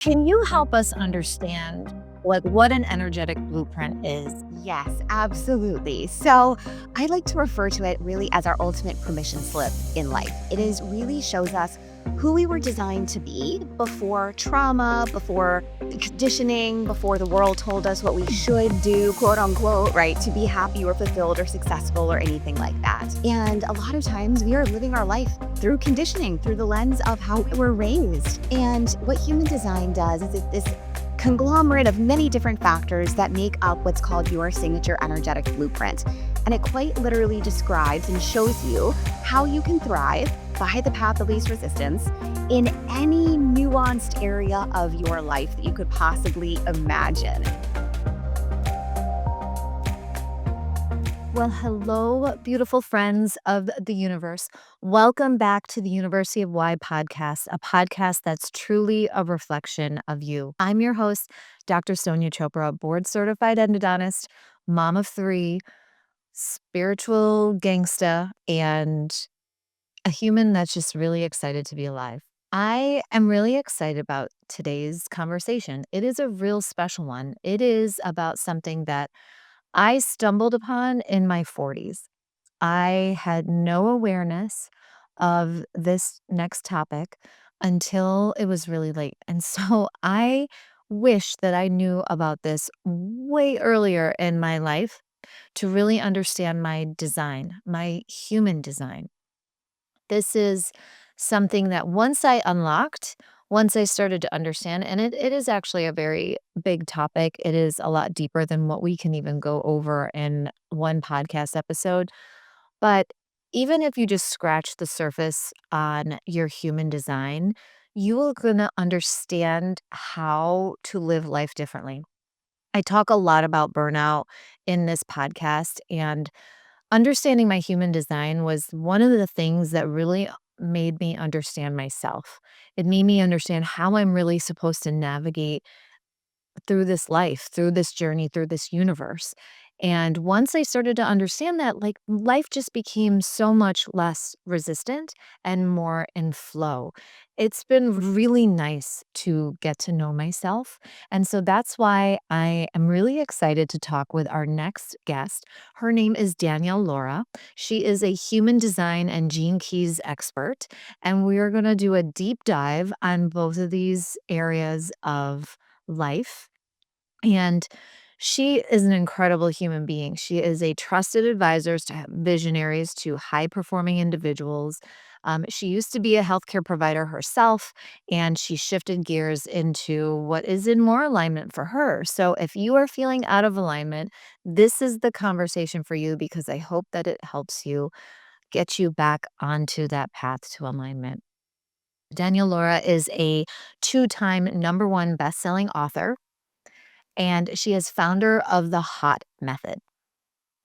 Can you help us understand what an energetic blueprint is? Yes, absolutely. So I like to refer to it really as our ultimate permission slip in life. It is really shows us who we were designed to be before trauma, before the conditioning, before the world told us what we should do, quote unquote, right, to be happy or fulfilled or successful or anything like that. And a lot of times we are living our life through conditioning, through the lens of how we were raised. And what human design does is this conglomerate of many different factors that make up what's called your signature energetic blueprint. And it quite literally describes and shows you how you can thrive by the path of least resistance in any nuanced area of your life that you could possibly imagine. Well, hello, beautiful friends of the universe. Welcome back to the University of Why podcast, a podcast that's truly a reflection of you. I'm your host, Dr. Sonia Chopra, board certified endodontist, mom of three, spiritual gangsta, and a human that's just really excited to be alive. I am really excited about today's conversation. It is a real special one. It is about something that I stumbled upon in my 40s. I had no awareness of this next topic until it was really late. And so I wish that I knew about this way earlier in my life to really understand my design, my human design. This is something that once I started to understand, and it is actually a very big topic. It is a lot deeper than what we can even go over in one podcast episode. But even if you just scratch the surface on your human design, you are going to understand how to live life differently. I talk a lot about burnout in this podcast, and understanding my human design was one of the things that really made me understand myself. It made me understand how I'm really supposed to navigate through this life, through this journey, through this universe. And once I started to understand that, like life just became so much less resistant and more in flow. It's been really nice to get to know myself. And so that's why I am really excited to talk with our next guest. Her name is Danielle Laura. She is a human design and gene keys expert. And we are going to do a deep dive on both of these areas of life, and she is an incredible human being. She is a trusted advisor to visionaries, to high performing individuals. She used to be a healthcare provider herself, and she shifted gears into what is in more alignment for her. So, if you are feeling out of alignment, this is the conversation for you because I hope that it helps you get you back onto that path to alignment. Danielle Laura is a two-time number one best-selling author, and she is founder of the HOT method.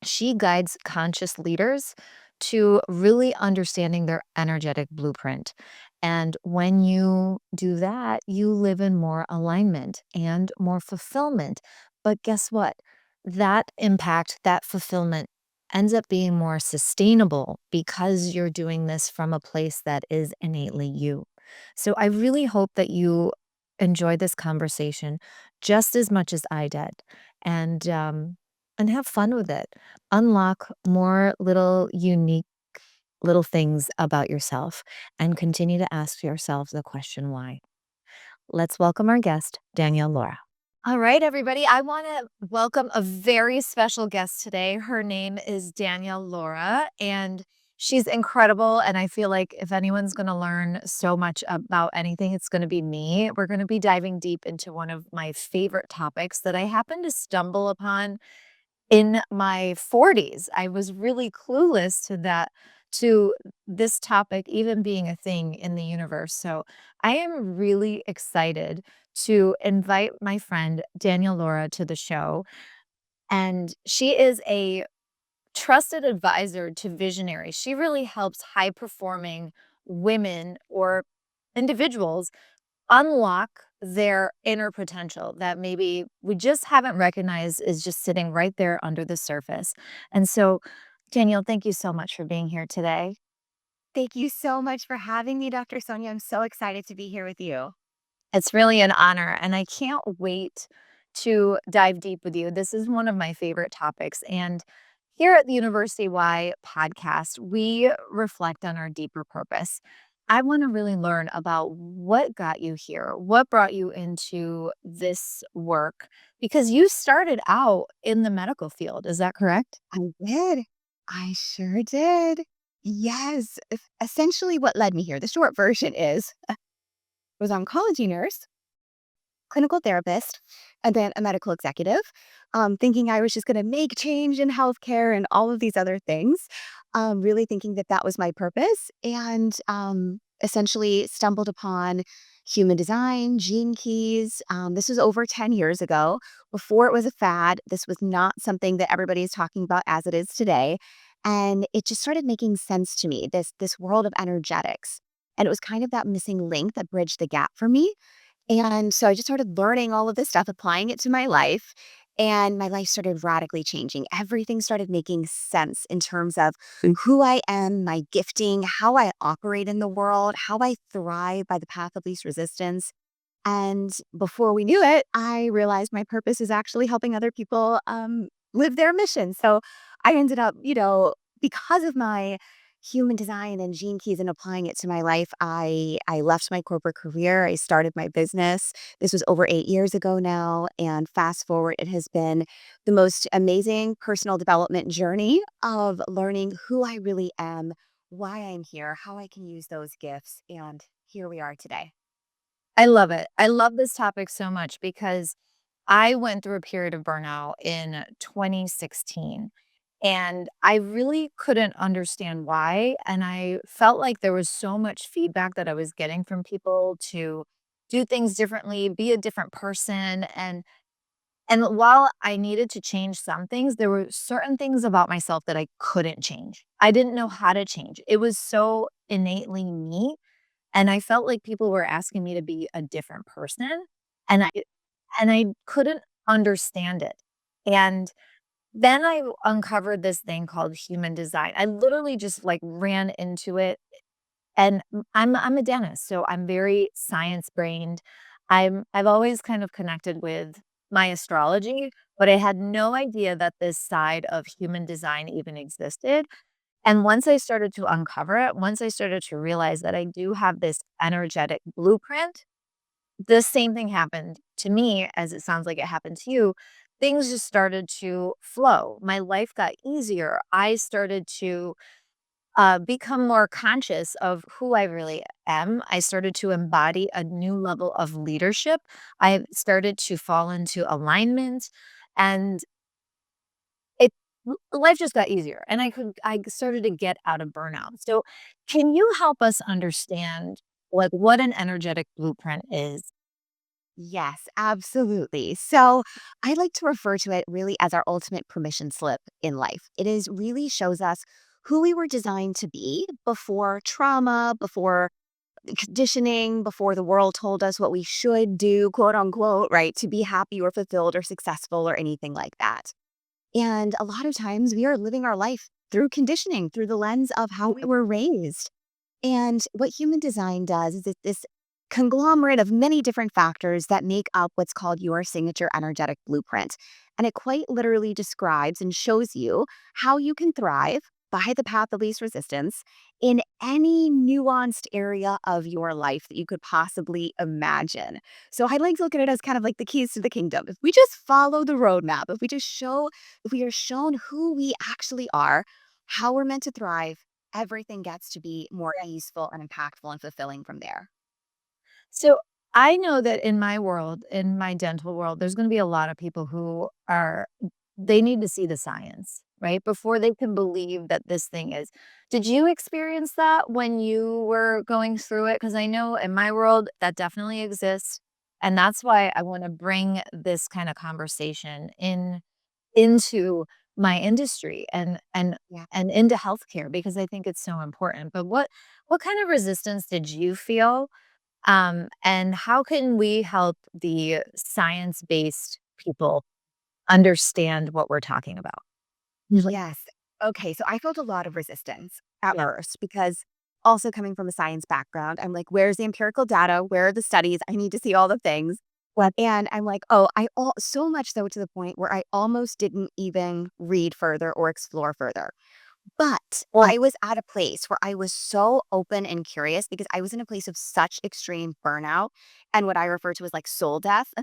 She guides conscious leaders to really understanding their energetic blueprint. And when you do that, you live in more alignment and more fulfillment. But guess what? That impact, that fulfillment ends up being more sustainable because you're doing this from a place that is innately you. So I really hope that you enjoy this conversation just as much as I did. And and have fun with it. Unlock more little unique little things about yourself and continue to ask yourself the question why. Let's welcome our guest, Danielle Laura. All right, everybody. I want to welcome a very special guest today. Her name is Danielle Laura, and she's incredible. And I feel like if anyone's going to learn so much about anything, it's going to be me. We're going to be diving deep into one of my favorite topics that I happened to stumble upon in my 40s. I was really clueless to this topic even being a thing in the universe. So I am really excited to invite my friend Danielle Laura to the show. And she is a trusted advisor to visionaries. She really helps high performing women or individuals unlock their inner potential that maybe we just haven't recognized is just sitting right there under the surface. And so, Danielle, thank you so much for being here today. Thank you so much for having me, Dr. Sonia. I'm so excited to be here with you. It's really an honor, and I can't wait to dive deep with you. This is one of my favorite topics. And here at the University Y podcast, we reflect on our deeper purpose. I want to really learn about what got you here, what brought you into this work, because you started out in the medical field. Is that correct? I did. I sure did. Yes. Essentially, what led me here, the short version is was oncology nurse, clinical therapist, and then a medical executive, thinking I was just going to make change in healthcare and all of these other things, really thinking that that was my purpose. And essentially stumbled upon human design, gene keys. This was over 10 years ago. Before it was a fad, this was not something that everybody is talking about as it is today. And it just started making sense to me, this world of energetics. And it was kind of that missing link that bridged the gap for me, and so I just started learning all of this stuff, applying it to my life, and my life started radically changing. Everything started making sense in terms of who I am, my gifting, how I operate in the world, how I thrive by the path of least resistance. And before we knew it, I realized my purpose is actually helping other people live their mission. So I ended up, because of my human design and gene keys and applying it to my life, I left my corporate career. I started my business. This was over 8 years ago now. And fast forward, it has been the most amazing personal development journey of learning who I really am, why I'm here, how I can use those gifts. And here we are today. I love it. I love this topic so much because I went through a period of burnout in 2016 and I really couldn't understand why. And I felt like there was so much feedback that I was getting from people to do things differently, be a different person. And while I needed to change some things, there were certain things about myself that I couldn't change. I didn't know how to change. It was so innately me, and I felt like people were asking me to be a different person, and I couldn't understand it. And then I uncovered this thing called human design. I literally just, like, ran into it, and I'm a dentist, so I'm very science-brained. I've always kind of connected with my astrology, but I had no idea that this side of human design even existed. And once I started to uncover it, once I started to realize that I do have this energetic blueprint, the same thing happened to me as it sounds like it happened to you. Things just started to flow. My life got easier. I started to become more conscious of who I really am. I started to embody a new level of leadership. I started to fall into alignment, and it life just got easier, and I started to get out of burnout. So, can you help us understand, like, what an energetic blueprint is? Yes, absolutely. So I like to refer to it really as our ultimate permission slip in life. It is really shows us who we were designed to be before trauma, before conditioning, before the world told us what we should do, quote unquote, right, to be happy or fulfilled or successful or anything like that. And a lot of times we are living our life through conditioning, through the lens of how we were raised. And what human design does is it's this conglomerate of many different factors that make up what's called your signature energetic blueprint. And it quite literally describes and shows you how you can thrive by the path of least resistance in any nuanced area of your life that you could possibly imagine. So I like to look at it as kind of like the keys to the kingdom. If we just follow the roadmap, if we are shown who we actually are, how we're meant to thrive, everything gets to be more useful and impactful and fulfilling from there. So, I know that in my world, in my dental world, there's gonna be a lot of people who are they need to see the science, right? Before they can believe that this thing is. Did you experience that when you were going through it? Because I know in my world that definitely exists, and that's why I wanna bring this kinda conversation into my industry Yeah. and into healthcare because I think it's so important. But what kind of resistance did you feel, and how can we help the science-based people understand what we're talking about? Usually. Yes. Okay. So I felt a lot of resistance at first because also coming from a science background, I'm like, where's the empirical data? Where are the studies? I need to see all the things. What? And I'm like, oh, so much so to the point where I almost didn't even read further or explore further. But Well, I was at a place where I was so open and curious because I was in a place of such extreme burnout and what I refer to as like soul death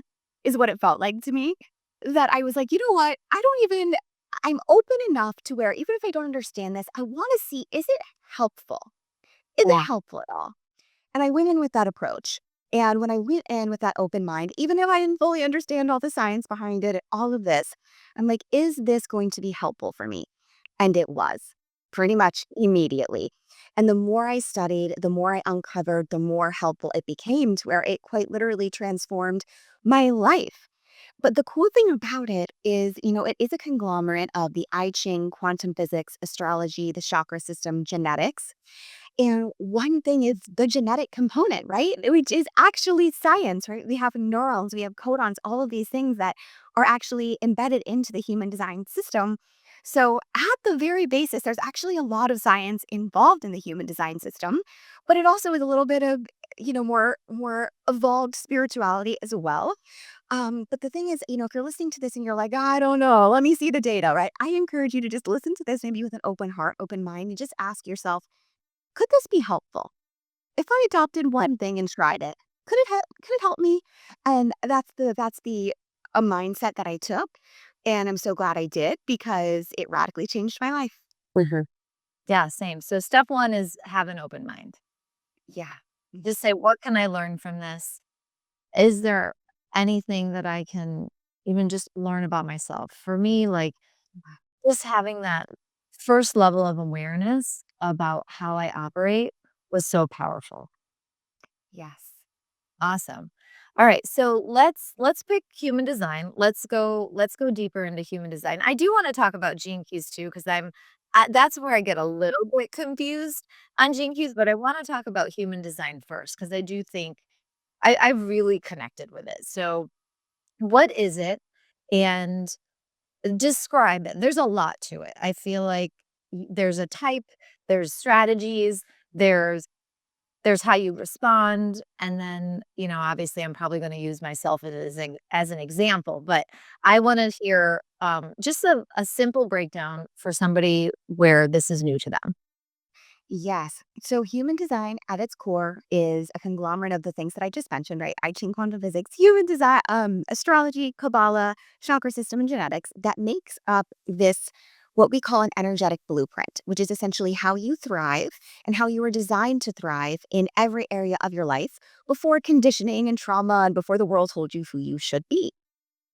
is what it felt like to me. That I was like, you know what? I'm open enough to where even if I don't understand this, I want to see, is it helpful? Is it yeah. helpful at all? And I went in with that approach. And when I went in with that open mind, even if I didn't fully understand all the science behind it, all of this, I'm like, is this going to be helpful for me? And it was pretty much immediately. And the more I studied, the more I uncovered, the more helpful it became to where it quite literally transformed my life. But the cool thing about it is, it is a conglomerate of the I Ching, quantum physics, astrology, the chakra system, genetics. And one thing is the genetic component, right? Which is actually science, right? We have neurons, we have codons, all of these things that are actually embedded into the human design system. So, at the very basis, there's actually a lot of science involved in the human design system, but it also is a little bit of, more evolved spirituality as well. But the thing is, if you're listening to this and you're like, I don't know, let me see the data, right? I encourage you to just listen to this maybe with an open heart, open mind, and just ask yourself, could this be helpful? If I adopted one thing and tried it, could it help me? And that's the a mindset that I took, and I'm so glad I did because it radically changed my life. Mhm. Yeah, same. So step one is have an open mind. Yeah. Just say, what can I learn from this? Is there anything that I can even just learn about myself? For me, like just having that first level of awareness about how I operate was so powerful. Yes. Awesome. All right, so let's pick human design. Let's go deeper into human design. I do want to talk about gene keys too because that's where I get a little bit confused on gene keys, but I want to talk about human design first because I do think I've really connected with it. So, what is it? And describe it. There's a lot to it. I feel like there's a type, there's strategies, there's there's how you respond, and then, obviously, I'm probably gonna use myself as an example, but I wanna hear, just a simple breakdown for somebody where this is new to them. Yes. So human design at its core is a conglomerate of the things that I just mentioned, right? I Ching quantum physics, human design, astrology, Kabbalah, chakra system, and genetics that makes up this what we call an energetic blueprint, which is essentially how you thrive and how you were designed to thrive in every area of your life before conditioning and trauma and before the world told you who you should be.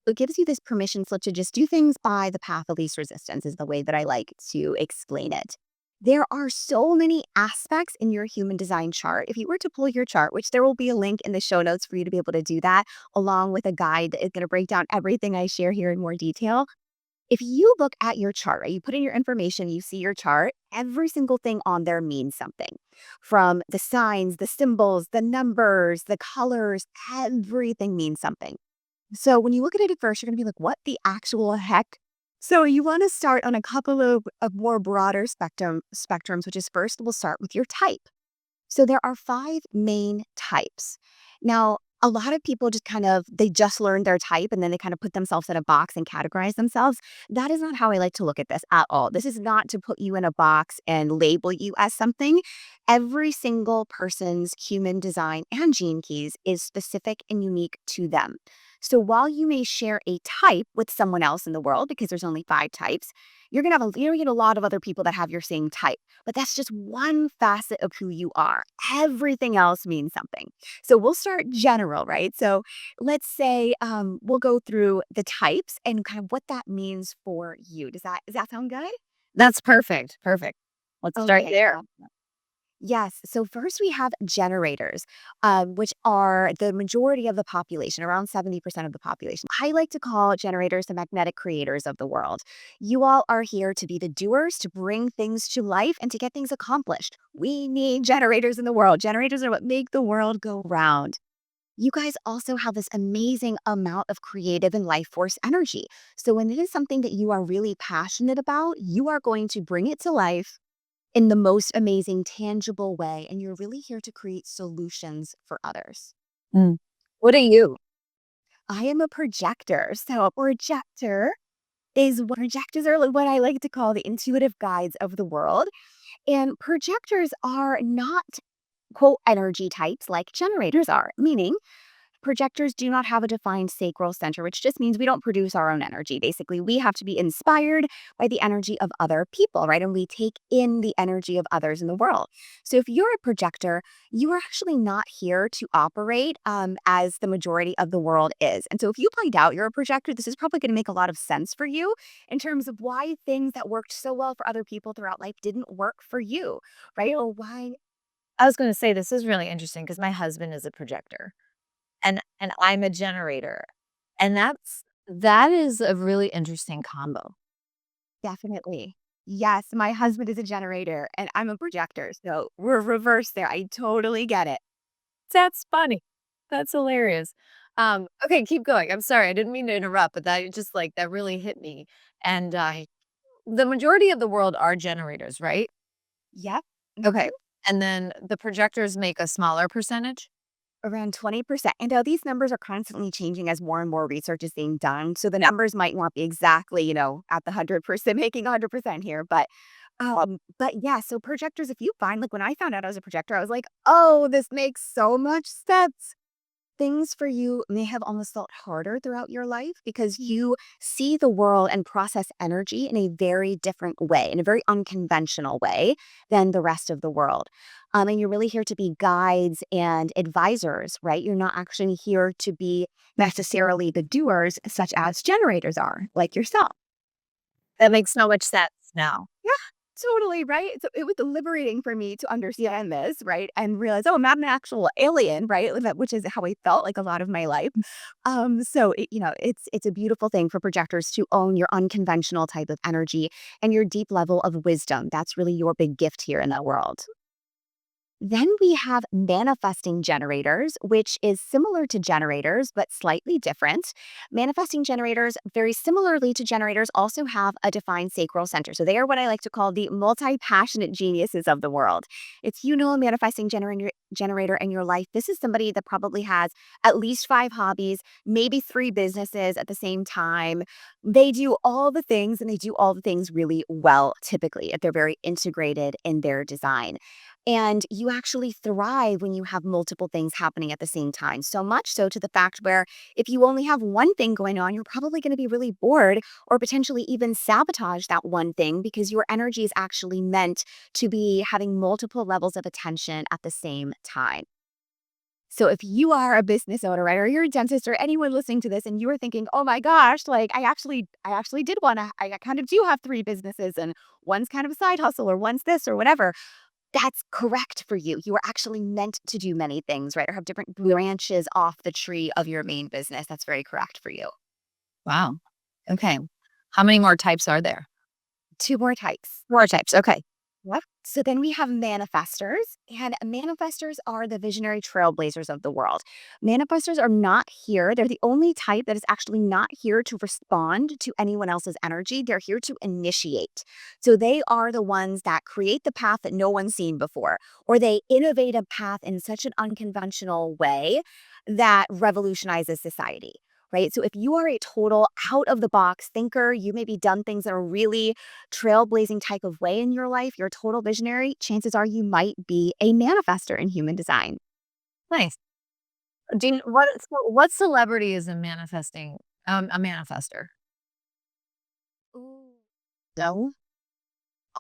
It gives you this permission slip to just do things by the path of least resistance, is the way that I like to explain it. There are so many aspects in your human design chart. If you were to pull your chart, which there will be a link in the show notes for you to be able to do that, along with a guide that is going to break down everything I share here in more detail. If you look at your chart, right, you put in your information, you see your chart, every single thing on there means something. From the signs, the symbols, the numbers, the colors, everything means something. So when you look at it at first, you're going to be like, what the actual heck? So you want to start on a couple of more broader spectrums, which is first, we'll start with your type. So there are five main types. Now, a lot of people they just learned their type and then they kind of put themselves in a box and categorize themselves. That is not how I like to look at this at all. This is not to put you in a box and label you as something. Every single person's human design and gene keys is specific and unique to them. So while you may share a type with someone else in the world, because there's only five types, you're gonna get a lot of other people that have your same type. But that's just one facet of who you are. Everything else means something. So we'll start general, right? So let's say we'll go through the types and kind of what that means for you. Does that sound good? That's perfect, perfect. Let's start Okay. there. Yes. So first we have generators, which are the majority of the population, around 70% of the population. I like to call generators the magnetic creators of the world. You all are here to be the doers, to bring things to life and to get things accomplished. We need generators in the world. Generators are what make the world go round. You guys also have this amazing amount of creative and life force energy. So when it is something that you are really passionate about, you are going to bring it to life in the most amazing, tangible way. And you're really here to create solutions for others. Mm. What are you? I am a projector. So a projector is what projectors are what I like to call the intuitive guides of the world. And projectors are not quote energy types like generators are, meaning projectors do not have a defined sacral center, which just means we don't produce our own energy. Basically, we have to be inspired by the energy of other people, right? And we take in the energy of others in the world. So if you're a projector, you are actually not here to operate as the majority of the world is. And so if you find out you're a projector, this is probably going to make a lot of sense for you in terms of why things that worked so well for other people throughout life didn't work for you, right? Or why. I was gonna say this is really interesting because my husband is a projector and I'm a generator. And that is a really interesting combo. Definitely. Yes, my husband is a generator and I'm a projector. So we're reversed there. I totally get it. That's funny. That's hilarious. Okay, keep going. I'm sorry, I didn't mean to interrupt, but that just like that really hit me. And the majority of the world are generators, right? Yep. Okay. And then the projectors make a smaller percentage? Around 20%. And now these numbers are constantly changing as more and more research is being done. So the numbers might not be exactly, at the 100%, making 100% here. But yeah, so projectors, if you find, like when I found out I was a projector, I was like, oh, this makes so much sense. Things for you may have almost felt harder throughout your life because you see the world and process energy in a very different way, in a very unconventional way than the rest of the world. And you're really here to be guides and advisors, right? You're not actually here to be necessarily the doers, such as generators are, like yourself. That makes so much sense now. Yeah, totally, right? So it was liberating for me to understand this, right? And realize, oh, I'm not an actual alien, right? Which is how I felt like a lot of my life. It's a beautiful thing for projectors to own your unconventional type of energy and your deep level of wisdom. That's really your big gift here in the world. Then we have manifesting generators, which is similar to generators, but slightly different. Manifesting generators, very similarly to generators, also have a defined sacral center. So they are what I like to call the multi passionate geniuses of the world. If you know a manifesting generator in your life, this is somebody that probably has at least 5 hobbies, maybe 3 businesses at the same time. They do all the things and they do all the things really well, typically. They're very integrated in their design. And you actually thrive when you have multiple things happening at the same time. So much so to the fact where if you only have one thing going on, you're probably going to be really bored or potentially even sabotage that one thing because your energy is actually meant to be having multiple levels of attention at the same time. So if you are a business owner, right, or you're a dentist or anyone listening to this and you are thinking, oh my gosh, like I actually did want to, I kind of do have 3 businesses and one's kind of a side hustle or one's this or whatever, that's correct for you. You are actually meant to do many things, right? Or have different branches off the tree of your main business. That's very correct for you. Wow. Okay. How many more types are there? 2 more types. More types. Okay. Yep. So then we have manifestors, and manifestors are the visionary trailblazers of the world. Manifestors are not here. They're the only type that is actually not here to respond to anyone else's energy. They're here to initiate. So they are the ones that create the path that no one's seen before, or they innovate a path in such an unconventional way that revolutionizes society. Right. So if you are a total out of the box thinker, you maybe done things in a really trailblazing type of way in your life, you're a total visionary, chances are you might be a manifester in human design. Nice. What celebrity is a manifester? Ooh. No,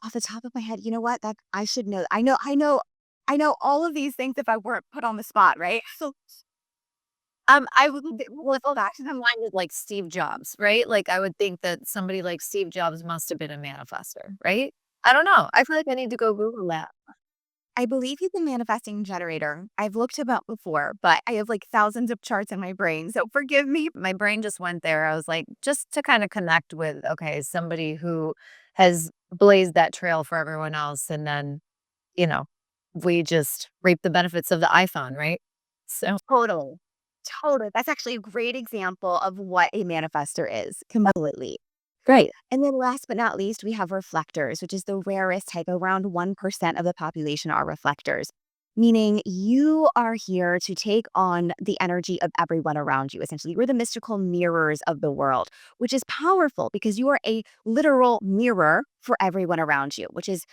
off the top of my head, you know what? That I should know. I know all of these things if I weren't put on the spot, right? So I would well, if fashion in line with like Steve Jobs, right? Like I would think that somebody like Steve Jobs must have been a manifester, right? I don't know. I feel like I need to go Google that. I believe he's a manifesting generator. I've looked him up before, but I have like thousands of charts in my brain. So forgive me. My brain just went there. I was like, just to kind of connect with, okay, somebody who has blazed that trail for everyone else. And then, you know, we just reap the benefits of the iPhone, right? So, Totally. Totally. That's actually a great example of what a manifestor is completely. Right. And then last but not least, we have reflectors, which is the rarest type. Around 1% of the population are reflectors, meaning you are here to take on the energy of everyone around you. Essentially, we're the mystical mirrors of the world, which is powerful because you are a literal mirror for everyone around you, which is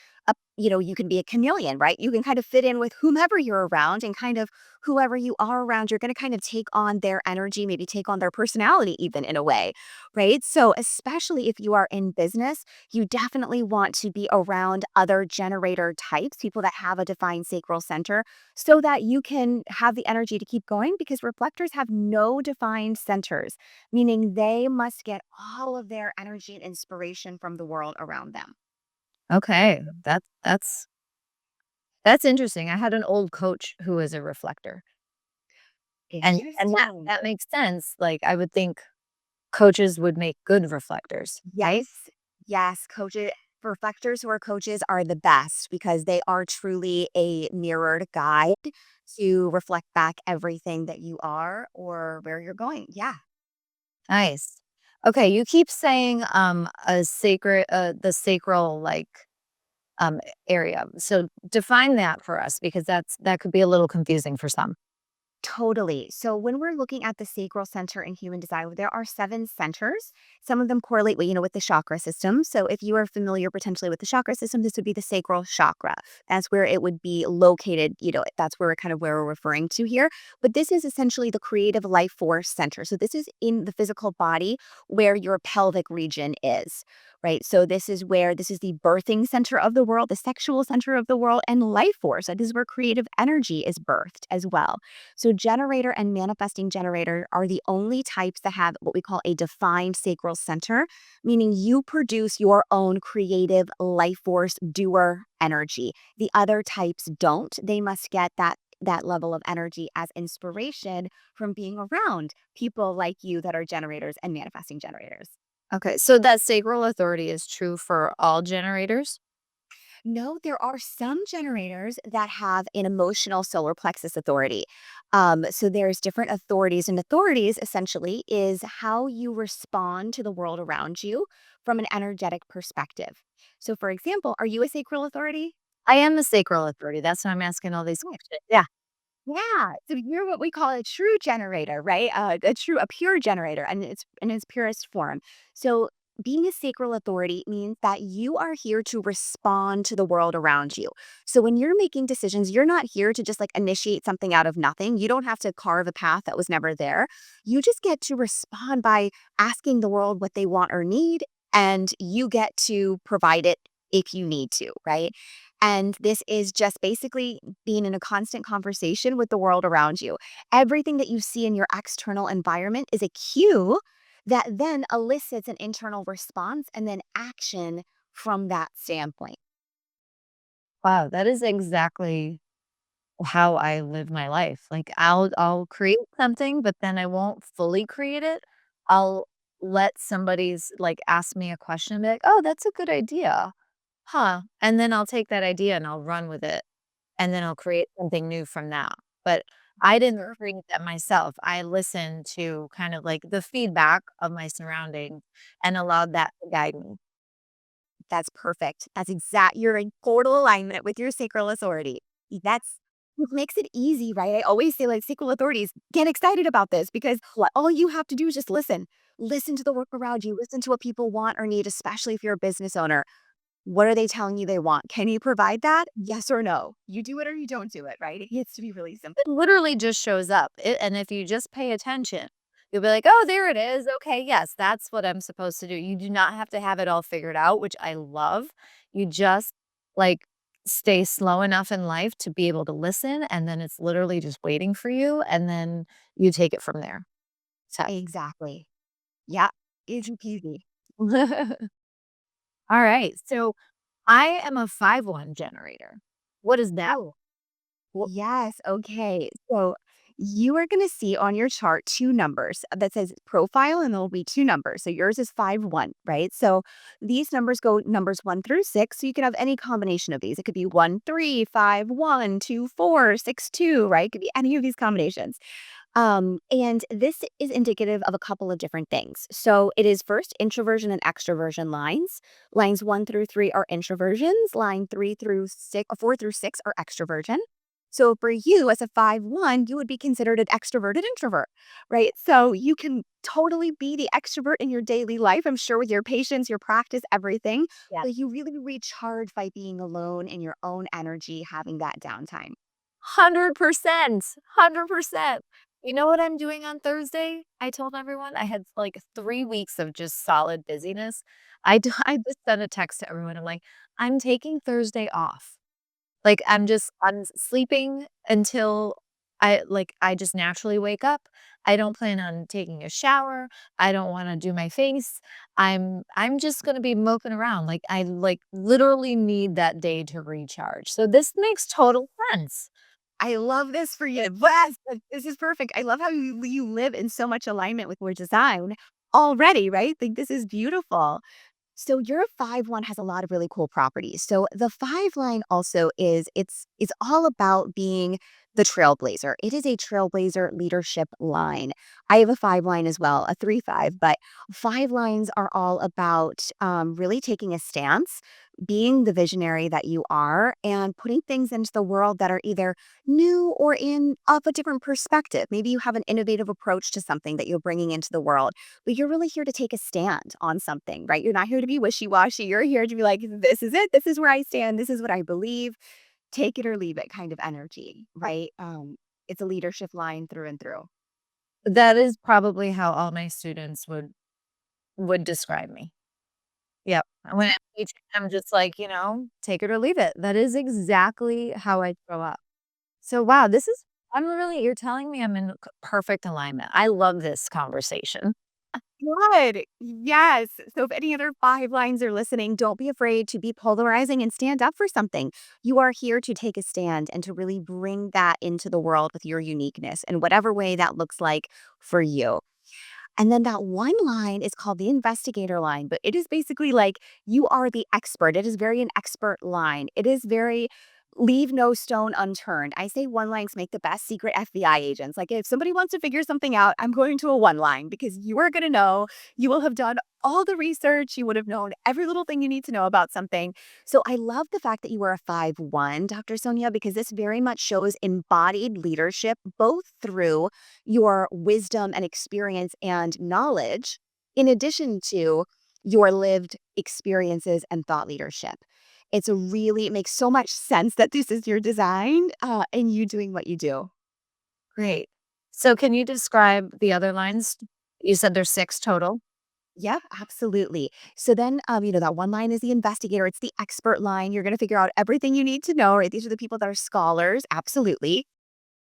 you can be a chameleon, right? You can kind of fit in with whomever you're around and kind of whoever you are around, you're going to kind of take on their energy, maybe take on their personality, even in a way, right? So, especially if you are in business, you definitely want to be around other generator types, people that have a defined sacral center, so that you can have the energy to keep going because reflectors have no defined centers, meaning they must get all of their energy and inspiration from the world around them. Okay. That's interesting. I had an old coach who was a reflector. And Interesting. that makes sense. Like, I would think coaches would make good reflectors, right? Yes. Yes. Coaches, reflectors who are coaches are the best because they are truly a mirrored guide to reflect back everything that you are or where you're going. Yeah. Nice. Okay, you keep saying, a sacred the sacral, like, area. So define that for us because that could be a little confusing for some. Totally. So when we're looking at the sacral center in human design, there are 7 centers. Some of them correlate with the chakra system. So if you are familiar potentially with the chakra system, this would be the sacral chakra. That's where it would be located. That's where we're referring to here. But this is essentially the creative life force center. So this is in the physical body where your pelvic region is, right? So this is the birthing center of the world, the sexual center of the world, and life force. That is where creative energy is birthed as well. So, generator and manifesting generator are the only types that have what we call a defined sacral center, meaning you produce your own creative life force doer energy. The other types don't. They must get that level of energy as inspiration from being around people like you that are generators and manifesting generators. Okay, so that sacral authority is true for all generators? No, there are some generators that have an emotional solar plexus authority. So there's different authorities, and authorities essentially is how you respond to the world around you from an energetic perspective. So, for example, are you a sacral authority? I am the sacral authority, that's why I'm asking all these Oh, questions. Yeah. yeah. So you're what we call a true generator, right? A pure generator, and it's in its purest form. So being a sacral authority means that you are here to respond to the world around you. So when you're making decisions, you're not here to just like initiate something out of nothing. You don't have to carve a path that was never there. You just get to respond by asking the world what they want or need, and you get to provide it if you need to, right? And this is just basically being in a constant conversation with the world around you. Everything that you see in your external environment is a cue that then elicits an internal response and then action from that standpoint. Wow, that is exactly how I live my life. Like, I'll create something, but then I won't fully create it. I'll let somebody's like, ask me a question and be like, "Oh, that's a good idea. Huh." And then I'll take that idea and I'll run with it, and then I'll create something new from that. But I didn't Perfect. create that myself. I listened to kind of like the feedback of my surroundings and allowed that to guide me. That's perfect. You're in total alignment with your sacral authority. That's what makes it easy, right? I always say, like, sacral authorities, get excited about this because all you have to do is just listen. Listen to the work around you. Listen to what people want or need, especially if you're a business owner. What are they telling you they want? Can you provide that? Yes or no? You do it or you don't do it, right? It gets to be really simple. It literally just shows up, and if you just pay attention, you'll be like, "Oh, there it is. Okay, yes, that's what I'm supposed to do." You do not have to have it all figured out, which I love. You just, like, stay slow enough in life to be able to listen, and then it's literally just waiting for you, and then you take it from there. So Exactly. Yeah. Easy peasy. alright, so I am a 5-1 generator. What is that? Oh, Wha yes. Okay. So you are going to see on your chart 2 numbers that says profile, and there'll be 2 numbers. So yours is 5-1, right? So these numbers go numbers 1 through 6. So you can have any combination of these. It could be 1, 3, 5, 1, 2, 4, 6, 2, right? It could be any of these combinations. And this is indicative of a couple of different things. So it is first introversion and extroversion lines. Lines 1 through 3 are introversions. Line 4 through 6 are extroversion. So for you as a 5-1, you would be considered an extroverted introvert, right? So you can totally be the extrovert in your daily life, I'm sure with your patience, your practice, everything. Yeah. But you really recharge by being alone in your own energy, having that downtime. 100%, 100%. You know what I'm doing on Thursday? I told everyone I had like 3 weeks of just solid busyness. I just sent a text to everyone. I'm like, "I'm taking Thursday off." Like, I'm sleeping until I just naturally wake up. I don't plan on taking a shower. I don't wanna do my face. I'm just gonna be moping around. Like, I, like, literally need that day to recharge. So this makes total sense. I love this for you. Yes, this is perfect. I love how you live in so much alignment with your design already, right? Like this is beautiful. So your 5-1 has a lot of really cool properties. So the 5 line also is it's all about being the trailblazer. It is a trailblazer leadership line. I have a 5 line as well, a 3-5, but 5 lines are all about really taking a stance, being the visionary that you are, and putting things into the world that are either new or in of a different perspective. Maybe you have an innovative approach to something that you're bringing into the world, but you're really here to take a stand on something, right? You're not here to be wishy-washy. You're here to be like, this is it. This is where I stand. This is what I believe. Take it or leave it kind of energy, right? It's a leadership line through and through. That is probably how all my students would describe me. Yep. When I'm teaching, I'm just like, take it or leave it. That is exactly how I show up. So, wow, you're telling me I'm in perfect alignment. I love this conversation. Good. Yes. So if any other 5 lines are listening, don't be afraid to be polarizing and stand up for something. You are here to take a stand and to really bring that into the world with your uniqueness in whatever way that looks like for you. And then that one line is called the investigator line, but it is basically like you are the expert. It is very an expert line. It is very leave no stone unturned. I say one lines make the best secret FBI agents. Like if somebody wants to figure something out, I'm going to a one line because you are going to know, you will have done all the research, you would have known every little thing you need to know about something. So I love the fact that you are a 5-1, Dr. Sonia, because this very much shows embodied leadership both through your wisdom and experience and knowledge, in addition to your lived experiences and thought leadership. It makes so much sense that this is your design and you doing what you do. Great. So, can you describe the other lines? You said there's 6 total. Yeah, absolutely. So then, that one line is the investigator. It's the expert line. You're going to figure out everything you need to know, right? These are the people that are scholars. Absolutely.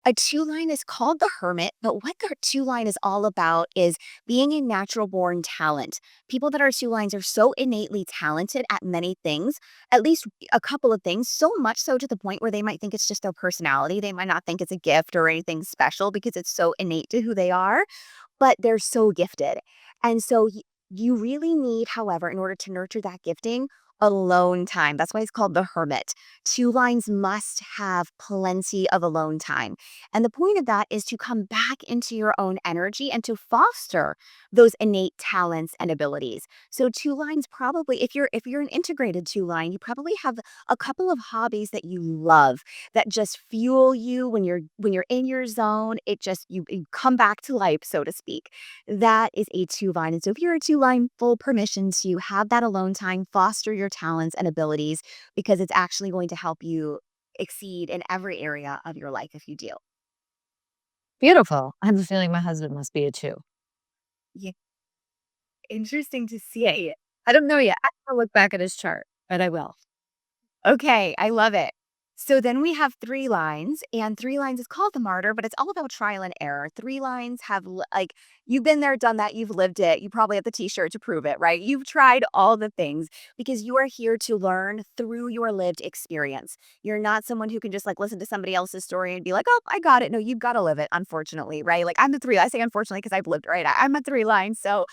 A two line is called the hermit, but what the two line is all about is being a natural born talent. People that are two lines are so innately talented at many things, at least a couple of things, so much so to the point where they might think it's just their personality. They might not think it's a gift or anything special because it's so innate to who they are, but they're so gifted. And so you really need, however, in order to nurture that gifting, alone time. That's why it's called the hermit. Two lines must have plenty of alone time. And the point of that is to come back into your own energy and to foster those innate talents and abilities. So two lines probably if you're an integrated two line, you probably have a couple of hobbies that you love that just fuel you when you're in your zone. It just you come back to life, so to speak. That is a two line. And so if you're a two line, full permission to have that alone time, foster your talents and abilities because it's actually going to help you exceed in every area of your life if you do. Beautiful. I have a feeling my husband must be a 2. Yeah, interesting to see. I don't know yet. I have to look back at his chart, but I will. Okay, I love it. So then we have 3 lines, and 3 lines is called the martyr, but it's all about trial and error. 3 lines have like you've been there, done that, you've lived it. You probably have the t-shirt to prove it, right? You've tried all the things because you are here to learn through your lived experience. You're not someone who can just like listen to somebody else's story and be like, "Oh, I got it." No, you've got to live it, unfortunately, right? Like I'm the 3. I say unfortunately because I've lived it, right? I'm a 3 line. So,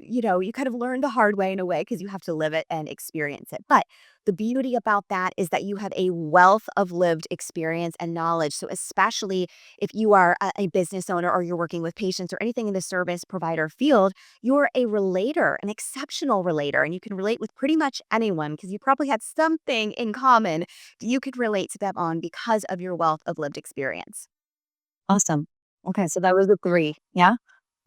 you kind of learn the hard way in a way because you have to live it and experience it. But The beauty about that is that you have a wealth of lived experience and knowledge. So, especially if you are a business owner or you're working with patients or anything in the service provider field, you're a relator, an exceptional relator, and you can relate with pretty much anyone because you probably had something in common that you could relate to them on because of your wealth of lived experience. Awesome. Okay, so that was the 3. Yeah?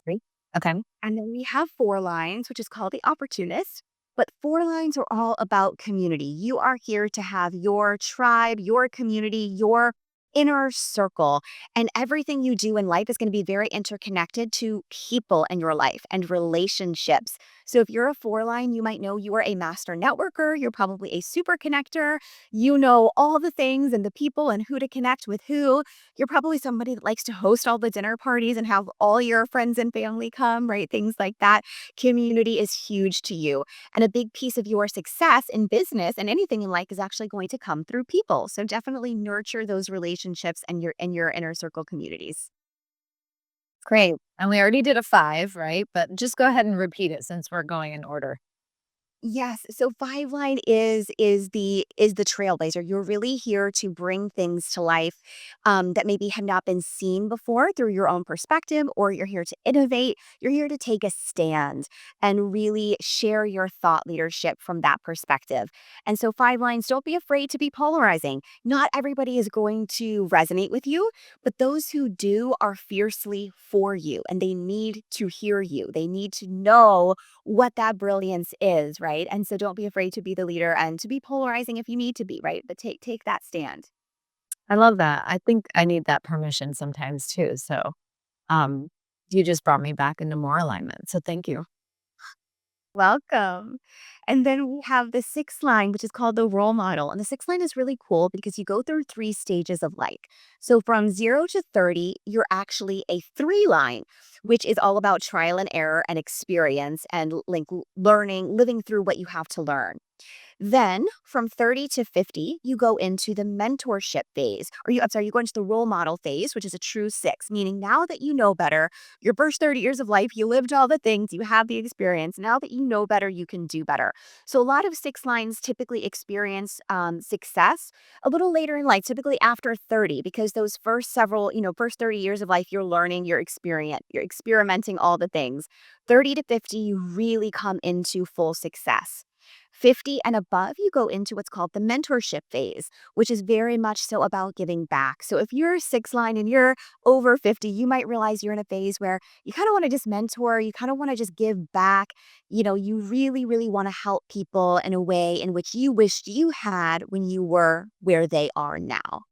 3? Okay. And then we have four lines, which is called the opportunist. But four lines are all about community. You are here to have your tribe, your community, your inner circle. And everything you do in life is going to be very interconnected to people in your life and relationships. So if you're a four line, you might know you are a master networker. You're probably a super connector. You know all the things and the people and who to connect with who. You're probably somebody that likes to host all the dinner parties and have all your friends and family come, right? Things like that. Community is huge to you. And a big piece of your success in business and anything in life is actually going to come through people. So definitely nurture those relationships and your inner circle communities. Great. And we already did a 5, right? But just go ahead and repeat it since we're going in order. Yes. So five line is the trailblazer. You're really here to bring things to life that maybe have not been seen before through your own perspective, or you're here to innovate. You're here to take a stand and really share your thought leadership from that perspective. And so five lines, don't be afraid to be polarizing. Not everybody is going to resonate with you, but those who do are fiercely for you and they need to hear you. They need to know what that brilliance is, right? And so don't be afraid to be the leader and to be polarizing if you need to be, right? But take that stand. I love that. I think I need that permission sometimes too. So, um, you just brought me back into more alignment. So thank you. Welcome. And then we have the sixth line, which is called the role model. And the sixth line is really cool because you go through three stages of life. So from 0 to 30, you're actually a three line, which is all about trial and error and experience and like learning, living through what you have to learn. Then from 30 to 50, you go into the mentorship phase, you go into the role model phase, which is a true six, meaning now that you know better, your first 30 years of life, you lived all the things, you have the experience. Now that you know better, you can do better. So a lot of six lines typically experience success a little later in life, typically after 30, because those first 30 years of life, you're learning, you're experimenting all the things. 30 to 50, you really come into full success. 50 and above, you go into what's called the mentorship phase, which is very much so about giving back. So if you're a six line and you're over 50, you might realize you're in a phase where you kind of want to just mentor, you kind of want to just give back. You really, really want to help people in a way in which you wished you had when you were where they are now.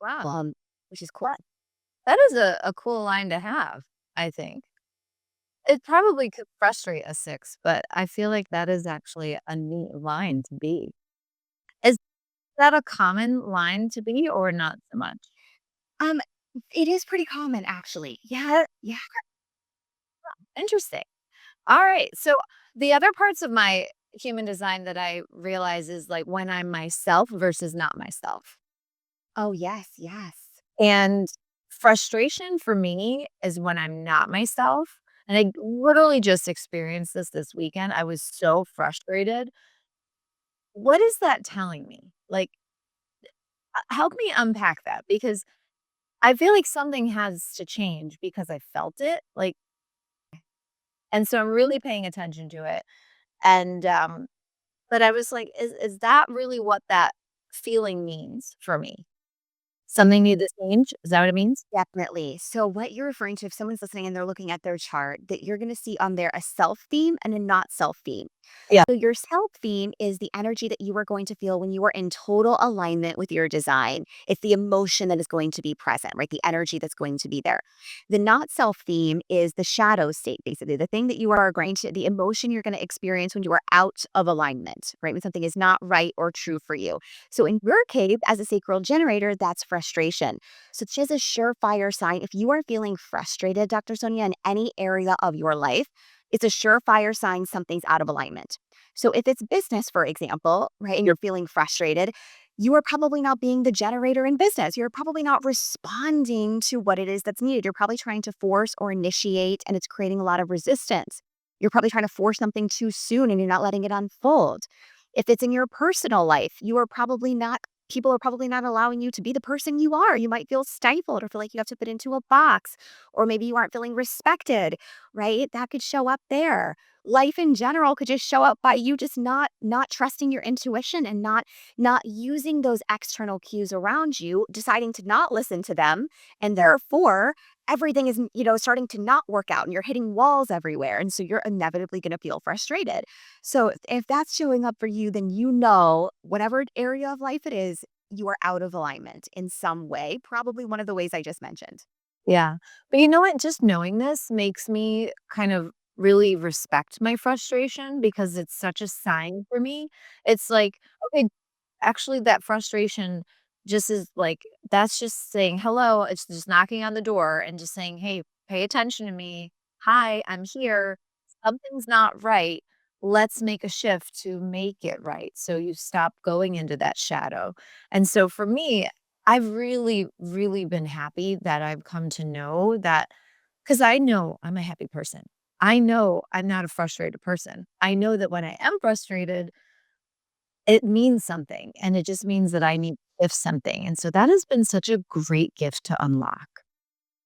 Wow. Um, which is cool. That, that is a cool line to have, I think. It probably could frustrate a 6, but I feel like that is actually a neat line to be. Is that a common line to be or not so much? Um, it is pretty common actually. Yeah, yeah. Interesting. All right. So the other parts of my human design that I realize is like when I'm myself versus not myself. Oh yes, yes. And frustration for me is when I'm not myself. And I literally just experienced this weekend. I was so frustrated. What is that telling me? Like, help me unpack that because I feel like something has to change because I felt it. Like, and so I'm really paying attention to it. And but I was like, is that really what that feeling means for me? Something need to change? Is that what it means? Definitely. So what you're referring to, if someone's listening and they're looking at their chart, that you're going to see on there a self theme and a not self theme. Yeah. So your self theme is the energy that you are going to feel when you are in total alignment with your design. It's the emotion that is going to be present, right? The energy that's going to be there. The not self theme is the shadow state, basically, the thing that you are going to, the emotion you're going to experience when you are out of alignment, right? When something is not right or true for you. So in your case, as a sacral generator, that's frustration. So it's just a surefire sign. If you are feeling frustrated, Dr. Sonia, in any area of your life, it's a surefire sign something's out of alignment. So if it's business, for example, right, and you're feeling frustrated, you are probably not being the generator in business. You're probably not responding to what it is that's needed. You're probably trying to force or initiate, and it's creating a lot of resistance. You're probably trying to force something too soon and you're not letting it unfold. If it's in your personal life, people are probably not allowing you to be the person you are. You might feel stifled or feel like you have to fit into a box, or maybe you aren't feeling respected, right? That could show up there. Life in general could just show up by you just not trusting your intuition and not using those external cues around you, deciding to not listen to them, and therefore everything is, starting to not work out and you're hitting walls everywhere. And so you're inevitably going to feel frustrated. So if that's showing up for you, then whatever area of life it is, you are out of alignment in some way, probably one of the ways I just mentioned. Yeah. But you know what? Just knowing this makes me kind of really respect my frustration because it's such a sign for me. It's like, okay, actually, that frustration just is like, that's just saying hello. It's just knocking on the door and just saying, hey, pay attention to me. Hi, I'm here. Something's not right. Let's make a shift to make it right. So you stop going into that shadow. And so for me, I've really, really been happy that I've come to know that because I know I'm a happy person. I know I'm not a frustrated person. I know that when I am frustrated, it means something, and it just means that I need to shift something, and so that has been such a great gift to unlock.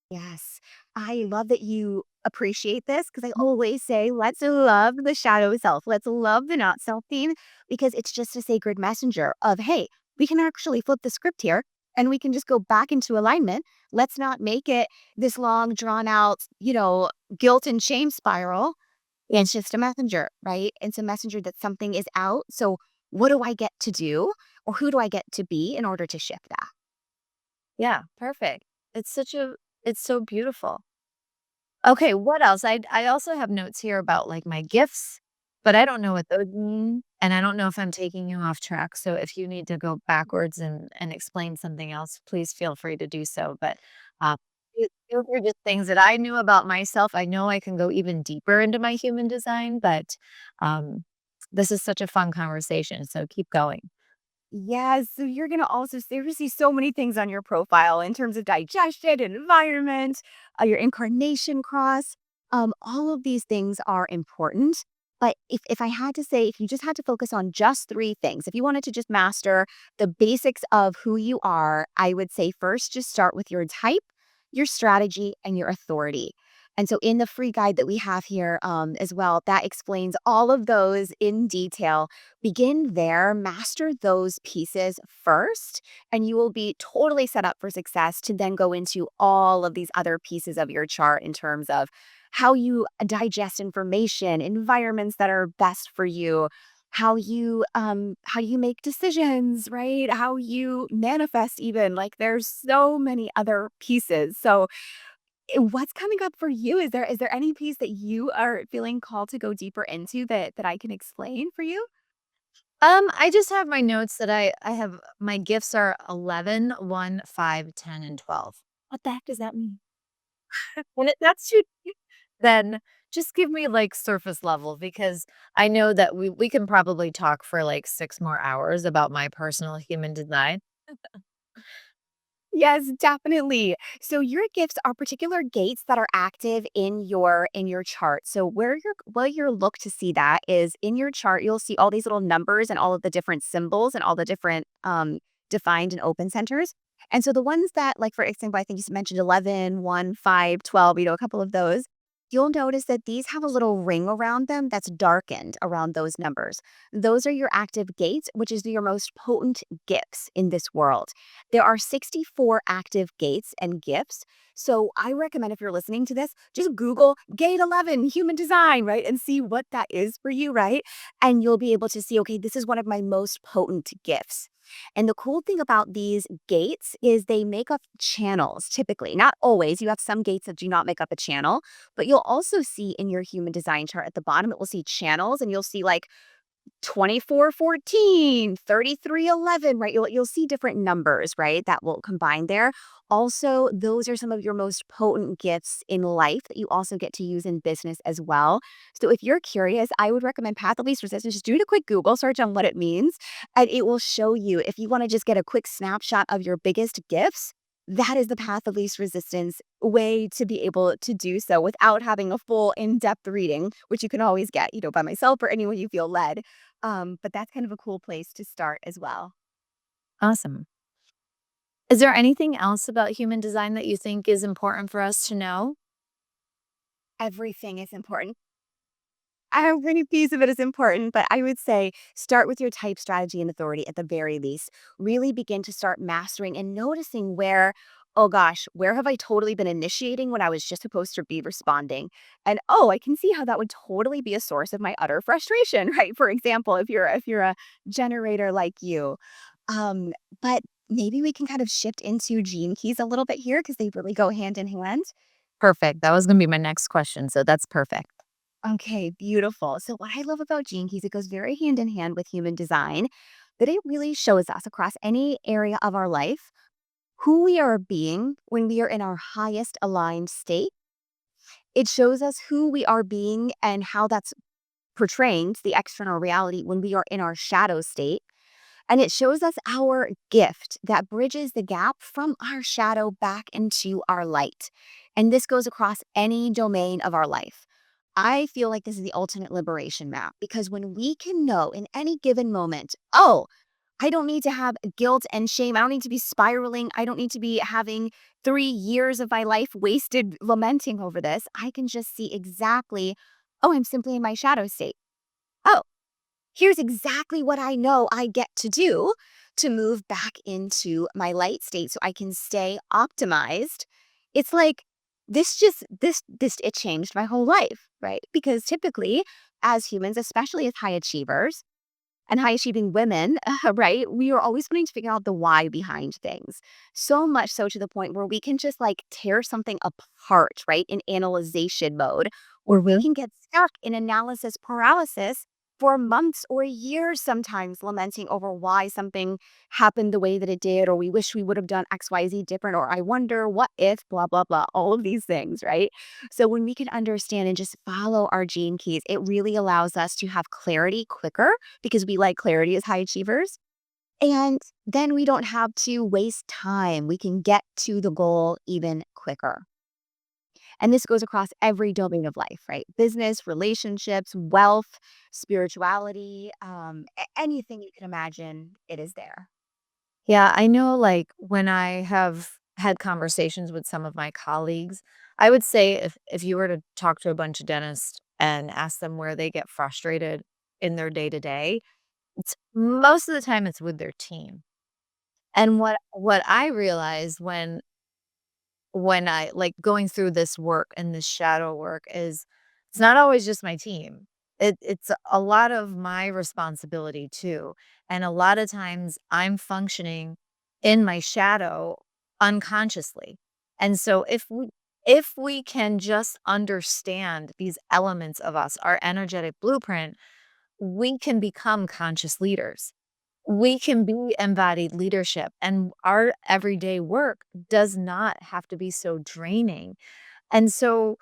Yes. I love that you appreciate this because I always say, let's love the shadow self. Let's love the not self theme because it's just a sacred messenger of, hey, we can actually flip the script here and we can just go back into alignment. Let's not make it this long, drawn out, guilt and shame spiral. It's just a messenger, right? It's a messenger that something is out. So, what do I get to do or who do I get to be in order to shift that? Yeah, perfect. It's such a it's so beautiful. Okay, what else? I also have notes here about, like, my gifts, but I don't know what those mean, and I don't know if I'm taking you off track, so if you need to go backwards and explain something else, please feel free to do so, but, uh, those are just things that I knew about myself. I know I can go even deeper into my human design, but, this is such a fun conversation, so keep going. Yes, so you're gonna also you're gonna see so many things on your profile in terms of digestion, environment, your incarnation cross. All of these things are important. But if I had to say, if you just had to focus on just three things, if you wanted to just master the basics of who you are, I would say first just start with your type, your strategy, and your authority. And so in the free guide that we have here as well, that explains all of those in detail. Begin there, master those pieces first, and you will be totally set up for success to then go into all of these other pieces of your chart in terms of how you digest information, environments that are best for you, how you make decisions, right? How you manifest even. Like there's so many other pieces. So what's coming up for you? Is there any piece that you are feeling called to go deeper into that I can explain for you? I just have my notes that I have my gifts are 11, 1, 5, 10, and 12. What the heck does that mean? When that's too deep, then just give me, like, surface level because I know that we can probably talk for, like, 6 more hours about my personal human design. Yes, definitely. So your gifts are particular gates that are active in your chart. So where you're look to see that is in your chart, you'll see all these little numbers and all of the different symbols and all the different defined and open centers. And so the ones that, like for example, I think you mentioned 11, 1, 5, 12, a couple of those. You'll notice that these have a little ring around them that's darkened around those numbers. Those are your active gates, which is your most potent gifts in this world. There are 64 active gates and gifts. So I recommend if you're listening to this, just Google gate 11 human design, right? And see what that is for you, right? And you'll be able to see, okay, this is one of my most potent gifts. And the cool thing about these gates is they make up channels typically. Not always. You have some gates that do not make up a channel, but you'll also see in your human design chart at the bottom, it will see channels and you'll see like 2414, 3311, right? You'll see different numbers, right? That will combine there. Also, those are some of your most potent gifts in life that you also get to use in business as well. So if you're curious, I would recommend Path of Least Resistance. Just do a quick Google search on what it means, and it will show you if you want to just get a quick snapshot of your biggest gifts. that is the path of least resistance way to be able to do so without having a full in-depth reading, which you can always get, by myself or anyone you feel led. But that's kind of a cool place to start as well. Awesome. Is there anything else about human design that you think is important for us to know? Everything is important. Every piece of it is important, but I would say start with your type, strategy, and authority at the very least. Really begin to start mastering and noticing where, oh gosh, where have I totally been initiating when I was just supposed to be responding? And oh, I can see how that would totally be a source of my utter frustration, right? For example, if you're a generator like you. Um, but maybe we can kind of shift into gene keys a little bit here because they really go hand in hand. Perfect. That was gonna be my next question, so that's perfect. Okay, beautiful. So, what I love about Gene Keys, it goes very hand in hand with human design, that it really shows us across any area of our life who we are being when we are in our highest aligned state. It shows us who we are being and how that's portraying to the external reality when we are in our shadow state. And it shows us our gift that bridges the gap from our shadow back into our light. And this goes across any domain of our life. I feel like this is the ultimate liberation map because when we can know in any given moment, oh, I don't need to have guilt and shame. I don't need to be spiraling. I don't need to be having 3 years of my life wasted lamenting over this. I can just see exactly, oh, I'm simply in my shadow state. Oh, here's exactly what I know I get to do to move back into my light state so I can stay optimized. It's like this it changed my whole life, right? Because typically as humans, especially as high achievers, and high achieving women, right? We are always wanting to figure out the why behind things. So much so to the point where we can just like tear something apart, right? In analyzation mode, or we can get stuck in analysis paralysis for months or years sometimes lamenting over why something happened the way that it did, or we wish we would have done XYZ different, or I wonder what if, blah, blah, blah, all of these things, right? So when we can understand and just follow our gene keys, it really allows us to have clarity quicker because we like clarity as high achievers. And then we don't have to waste time. We can get to the goal even quicker. And this goes across every domain of life, right? Business, relationships, wealth, spirituality, anything you can imagine, it is there. Yeah, I know, like, when I have had conversations with some of my colleagues, I would say if you were to talk to a bunch of dentists and ask them where they get frustrated in their day-to-day, it's most of the time it's with their team. And what I realized when I like, going through this work and this shadow work is it's not always just my team. It's a lot of my responsibility too, and a lot of times I'm functioning in my shadow unconsciously. And so if we can just understand these elements of us, our energetic blueprint, we can become conscious leaders. We can be embodied leadership, and our everyday work does not have to be so draining. And so,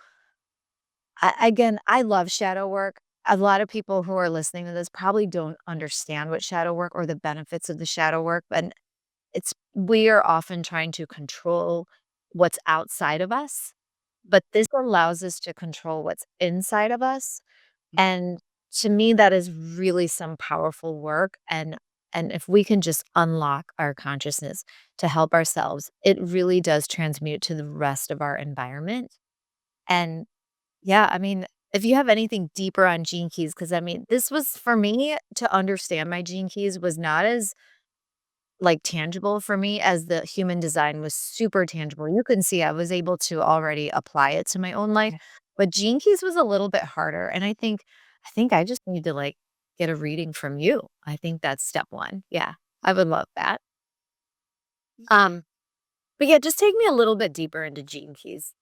again, I love shadow work. A lot of people who are listening to this probably don't understand what shadow work or the benefits of the shadow work, but we are often trying to control what's outside of us, but this allows us to control what's inside of us, and to me, that is really some powerful work, and if we can just unlock our consciousness to help ourselves, it really does transmute to the rest of our environment. And yeah, I mean, if you have anything deeper on gene keys, because I mean, this was for me to understand my gene keys was not as like tangible for me as the human design was super tangible. You can see I was able to already apply it to my own life, Okay. but Gene Keys was a little bit harder. And I think I just need to like get a reading from you. I think that's step one. Yeah. I would love that. Um, but yeah, just take me a little bit deeper into Gene Keys.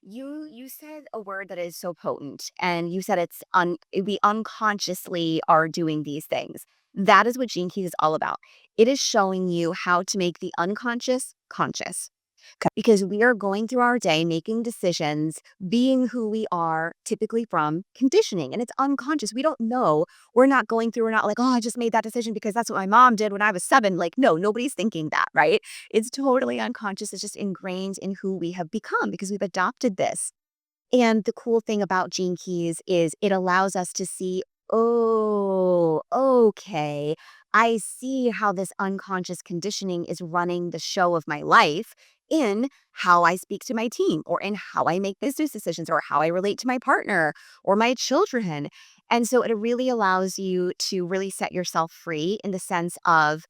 You said a word that is so potent, and you said we unconsciously are doing these things. That is what Gene Keys is all about. It is showing you how to make the unconscious conscious. Because we are going through our day making decisions, being who we are, typically from conditioning, and it's unconscious. We don't know. We're not like, oh, I just made that decision because that's what my mom did when I was 7. Like, no, nobody's thinking that, right? It's totally unconscious. It's just ingrained in who we have become because we've adopted this. And the cool thing about Gene Keys is it allows us to see, oh, okay, I see how this unconscious conditioning is running the show of my life in how I speak to my team or in how I make business decisions or how I relate to my partner or my children. And so it really allows you to really set yourself free in the sense of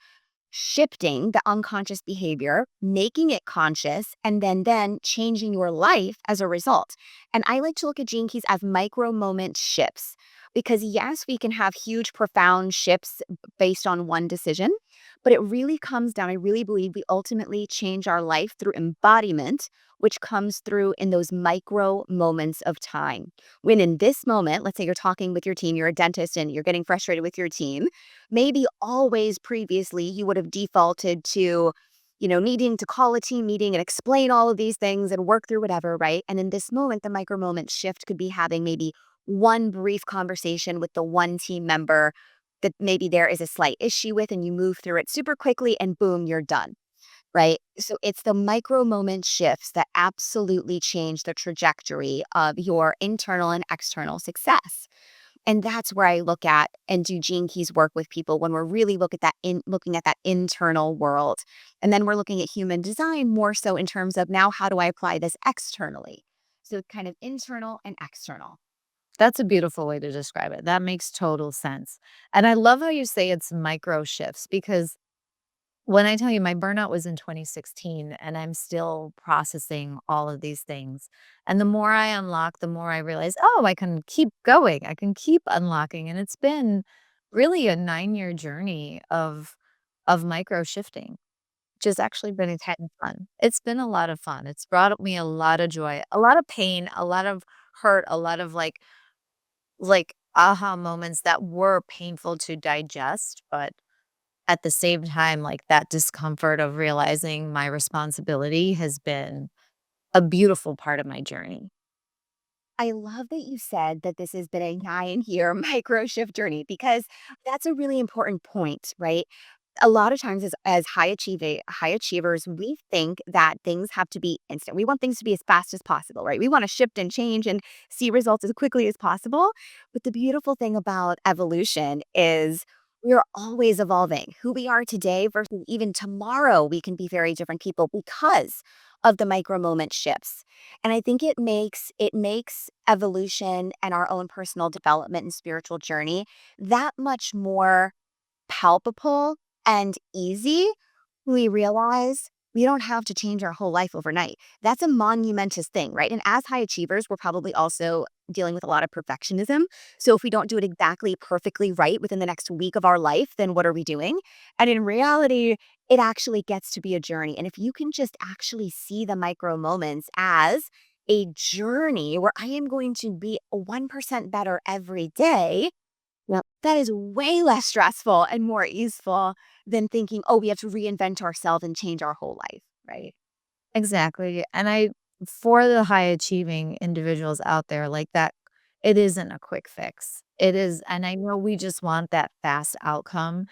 shifting the unconscious behavior, making it conscious, and then changing your life as a result. And I like to look at gene keys as micro moment shifts because yes, we can have huge, profound shifts based on one decision, but it really comes down. I really believe we ultimately change our life through embodiment, which comes through in those micro moments of time. When in this moment, let's say you're talking with your team, you're a dentist and you're getting frustrated with your team. Maybe always previously you would have defaulted to, needing to call a team meeting and explain all of these things and work through whatever, right? And in this moment, the micro moment shift could be having maybe one brief conversation with the one team member that maybe there is a slight issue with, and you move through it super quickly and boom, you're done. Right. So it's the micro moment shifts that absolutely change the trajectory of your internal and external success. And that's where I look at and do Gene Keys work with people when we're really looking at that internal world. And then we're looking at human design more so in terms of now how do I apply this externally? So kind of internal and external. That's a beautiful way to describe it. That makes total sense. And I love how you say it's micro shifts because when I tell you my burnout was in 2016 and I'm still processing all of these things. And the more I unlock, the more I realize, oh, I can keep going. I can keep unlocking. And it's been really a 9-year journey of micro shifting, which has actually been kind of fun. It's been a lot of fun. It's brought me a lot of joy, a lot of pain, a lot of hurt, a lot of like aha moments that were painful to digest, but at the same time, like, that discomfort of realizing my responsibility has been a beautiful part of my journey. I love that you said that this has been a 9-year micro shift journey because that's a really important point, right? A lot of times as high achievers, we think that things have to be instant. We want things to be as fast as possible, right? We want to shift and change and see results as quickly as possible. But the beautiful thing about evolution is we're always evolving. Who we are today versus even tomorrow, we can be very different people because of the micro moment shifts. And I think it makes evolution and our own personal development and spiritual journey that much more palpable and easy, we realize we don't have to change our whole life overnight. That's a monumentous thing, right? And as high achievers, we're probably also dealing with a lot of perfectionism. So if we don't do it exactly perfectly right within the next week of our life, then what are we doing? And in reality, it actually gets to be a journey. And if you can just actually see the micro moments as a journey where I am going to be 1% better every day, well, that is way less stressful and more easeful than thinking, "Oh, we have to reinvent ourselves and change our whole life," right? Exactly, and I for the high achieving individuals out there like that, it isn't a quick fix. It is and I know we just want that fast outcome,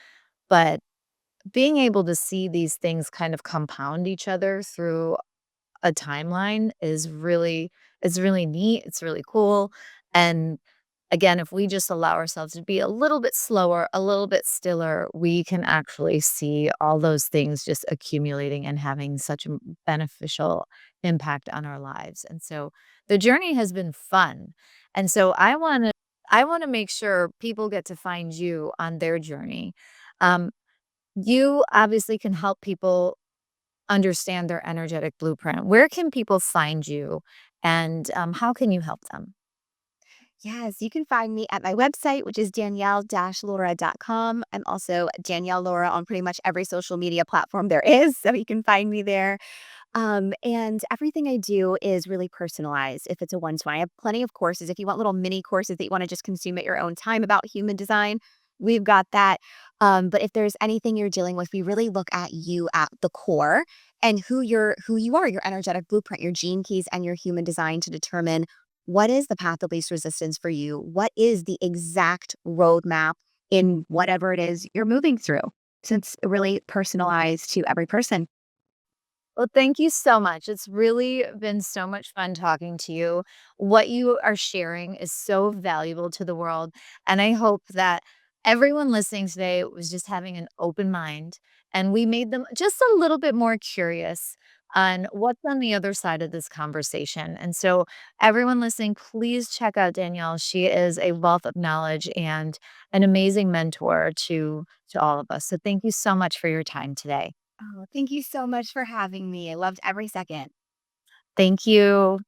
but being able to see these things kind of compound each other through a timeline is really it's really neat, it's really cool, and again, if we just allow ourselves to be a little bit slower, a little bit stiller, we can actually see all those things just accumulating and having such a beneficial impact on our lives, and so the journey has been fun, and so I wanna make sure people get to find you on their journey. Um, you obviously can help people understand their energetic blueprint. Where can people find you, and, how can you help them? Yes, you can find me at my website, which is danielle-laura.com. I'm also Danielle Laura on pretty much every social media platform there is, so you can find me there. And everything I do is really personalized if it's a one-to-one. I have plenty of courses. If you want little mini courses that you want to just consume at your own time about human design, we've got that. But if there's anything you're dealing with, we really look at you at the core and who you are, your energetic blueprint, your gene keys, and your human design to determine what is the path of least resistance for you. What is the exact roadmap in whatever it is you're moving through? So it's really personalized to every person. Well, thank you so much. It's really been so much fun talking to you. What you are sharing is so valuable to the world. And I hope that everyone listening today was just having an open mind and we made them just a little bit more curious on what's on the other side of this conversation. And so, everyone listening, please check out Danielle. She is a wealth of knowledge and an amazing mentor to all of us. So, thank you so much for your time today. Oh, thank you so much for having me. I loved every second. Thank you.